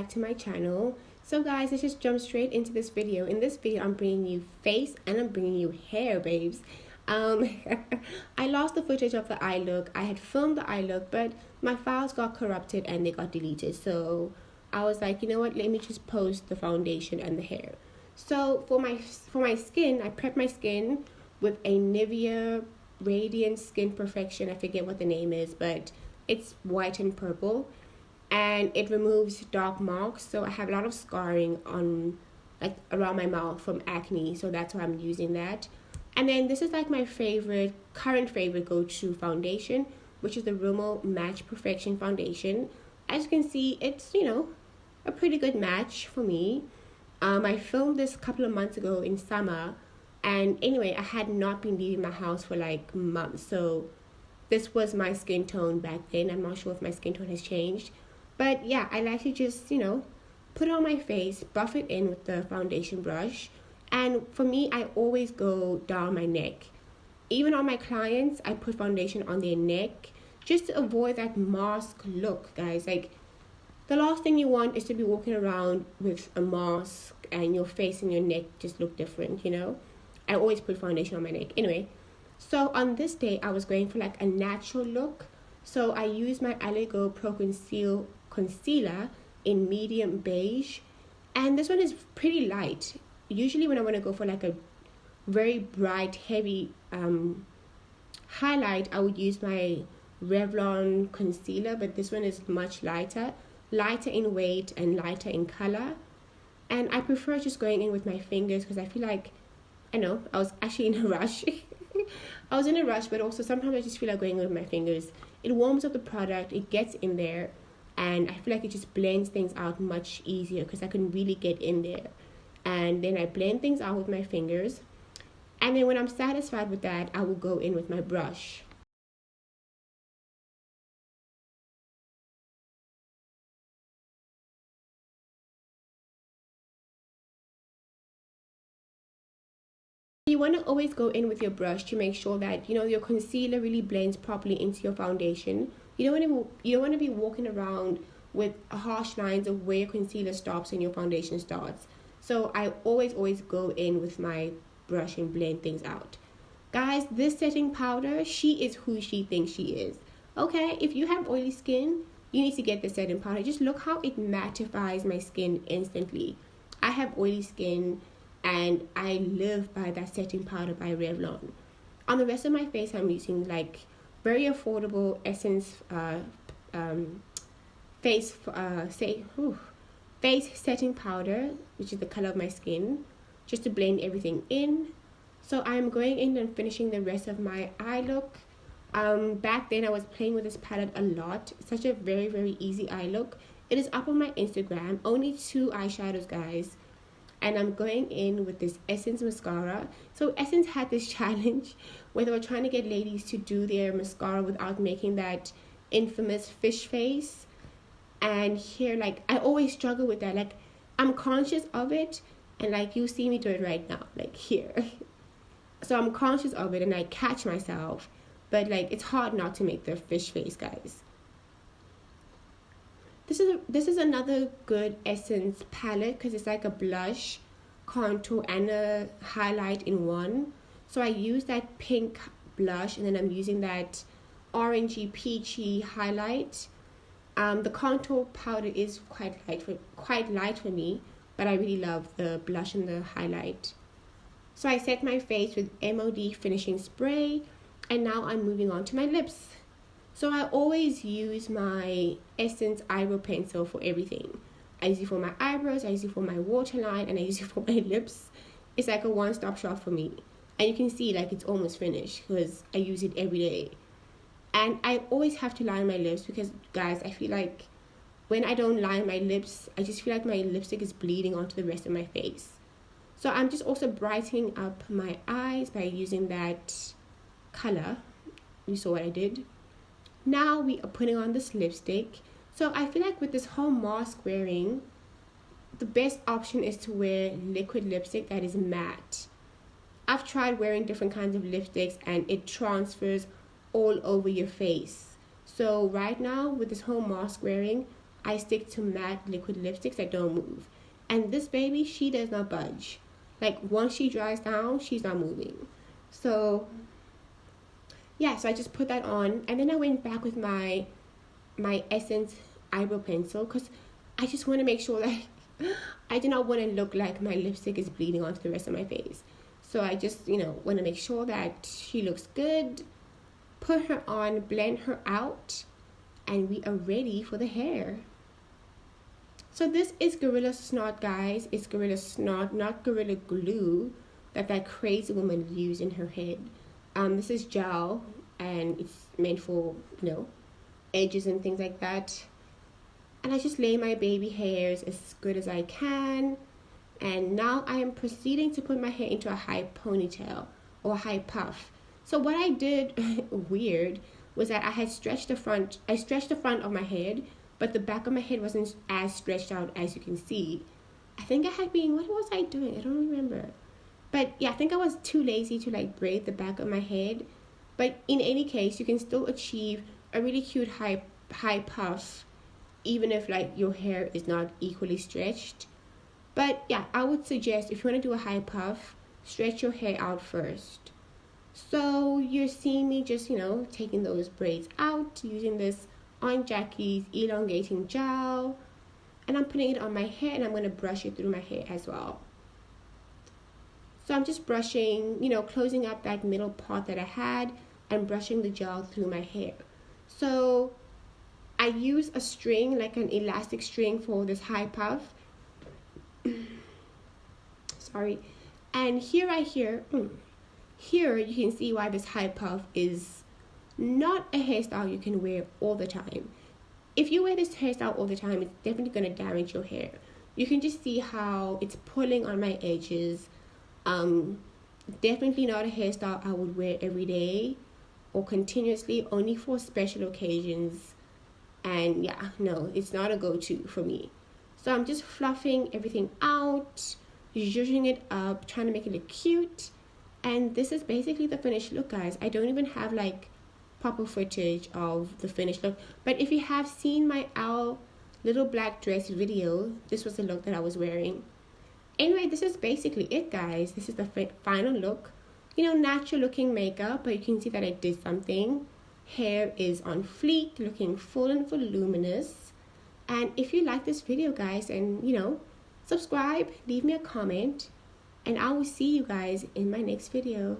back to my channel. So guys, let's just jump straight into this video. In this video, I'm bringing you face and I'm bringing you hair, babes. I lost the footage of the eye look. I had filmed the eye look, but my files got corrupted and they got deleted. So I was like, you know what, let me just post the foundation and the hair. So for my skin, I prepped my skin with a Nivea Radiant Skin Perfection. I forget what the name is, but it's white and purple, and it removes dark marks. So I have a lot of scarring on, like, around my mouth from acne, so that's why I'm using that. And then this is like my current favorite go-to foundation, which is the Rimmel Match Perfection foundation. As you can see, it's, you know, a pretty good match for me. I filmed this a couple of months ago in summer, and anyway, I had not been leaving my house for like months, so this was my skin tone back then. I'm not sure if my skin tone has changed, but yeah, I like to just, you know, put it on my face, buff it in with the foundation brush. And for me, I always go down my neck. Even on my clients, I put foundation on their neck just to avoid that mask look, guys. Like, the last thing you want is to be walking around with a mask and your face and your neck just look different, you know. I always put foundation on my neck. Anyway, so on this day, I was going for like a natural look. So I used my eyelook Pro Concealer in medium beige. And this one is pretty light. Usually when I want to go for like a very bright, heavy highlight, I would use my Revlon Concealer. But this one is much lighter in weight and lighter in color. And I prefer just going in with my fingers because I feel like, I know, I was actually in a rush. I was in a rush, but also sometimes I just feel like going with my fingers. It warms up the product, it gets in there, and I feel like it just blends things out much easier because I can really get in there. And then I blend things out with my fingers. And then when I'm satisfied with that, I will go in with my brush. You want to always go in with your brush to make sure that, you know, your concealer really blends properly into your foundation. You don't want to be walking around with harsh lines of where your concealer stops and your foundation starts. So I always go in with my brush and blend things out. Guys, this setting powder, she is who she thinks she is. Okay, if you have oily skin, you need to get the setting powder. Just look how it mattifies my skin instantly. I have oily skin, and I live by that setting powder by Revlon. On the rest of my face, I'm using like very affordable Essence face setting powder, which is the color of my skin, just to blend everything in. So I'm going in and finishing the rest of my eye look. Back then I was playing with this palette a lot. It's such a very easy eye look. It is up on my Instagram. Only 2 eyeshadows, guys. And I'm going in with this Essence mascara. So Essence had this challenge where they were trying to get ladies to do their mascara without making that infamous fish face. And here, like, I always struggle with that. Like, I'm conscious of it, and like, you see me do it right now, like here. So I'm conscious of it and I catch myself, but like, it's hard not to make the fish face, guys. This is another good Essence palette because it's like a blush, contour, and a highlight in one. So I use that pink blush, and then I'm using that orangey peachy highlight. The contour powder is quite light for me, but I really love the blush and the highlight. So I set my face with MOD finishing spray, and now I'm moving on to my lips. So I always use my Essence eyebrow pencil for everything. I use it for my eyebrows, I use it for my waterline, and I use it for my lips. It's like a one-stop shop for me. And you can see, like, it's almost finished because I use it every day. And I always have to line my lips because, guys, I feel like when I don't line my lips, I just feel like my lipstick is bleeding onto the rest of my face. So I'm just also brightening up my eyes by using that color. You saw what I did. Now we are putting on this lipstick. So I feel like with this whole mask wearing, the best option is to wear liquid lipstick that is matte. I've tried wearing different kinds of lipsticks and it transfers all over your face. So right now with this whole mask wearing, I stick to matte liquid lipsticks that don't move. And this baby, she does not budge. Like, once she dries down, she's not moving. So yeah, so I just put that on, and then I went back with my Essence eyebrow pencil, because I just want to make sure that I do not want to look like my lipstick is bleeding onto the rest of my face. So I just, want to make sure that she looks good, put her on, blend her out, and we are ready for the hair. So this is Gorilla Snot, guys. It's Gorilla Snot, not Gorilla Glue that crazy woman used in her head. This is gel, and it's meant for, edges and things like that. And I just lay my baby hairs as good as I can. And now I am proceeding to put my hair into a high ponytail or a high puff. So what I did weird was that I had stretched the front. I stretched the front of my head, but the back of my head wasn't as stretched out as you can see. I think I had been, what was I doing? I don't remember. But yeah, I think I was too lazy to braid the back of my head. But in any case, you can still achieve a really cute high puff, even if your hair is not equally stretched. But yeah, I would suggest if you want to do a high puff, stretch your hair out first. So you're seeing me just, taking those braids out using this Aunt Jackie's elongating gel. And I'm putting it on my hair, and I'm going to brush it through my hair as well. So I'm just brushing, closing up that middle part that I had and brushing the gel through my hair. So I use a string, like an elastic string, for this high puff. Sorry. And here you can see why this high puff is not a hairstyle you can wear all the time. If you wear this hairstyle all the time, it's definitely going to damage your hair. You can just see how it's pulling on my edges. Definitely not a hairstyle I would wear every day or continuously, only for special occasions. And yeah, no, it's not a go-to for me. So I'm just fluffing everything out, zhuzhing it up, trying to make it look cute. And this is basically the finished look, guys. I don't even have proper footage of the finished look. But if you have seen my owl little black dress video, this was the look that I was wearing. Anyway, this is basically it, guys. This is the final look. Natural looking makeup, but you can see that I did something. Hair is on fleek, looking full and voluminous. And if you like this video, guys, and subscribe, leave me a comment, and I will see you guys in my next video.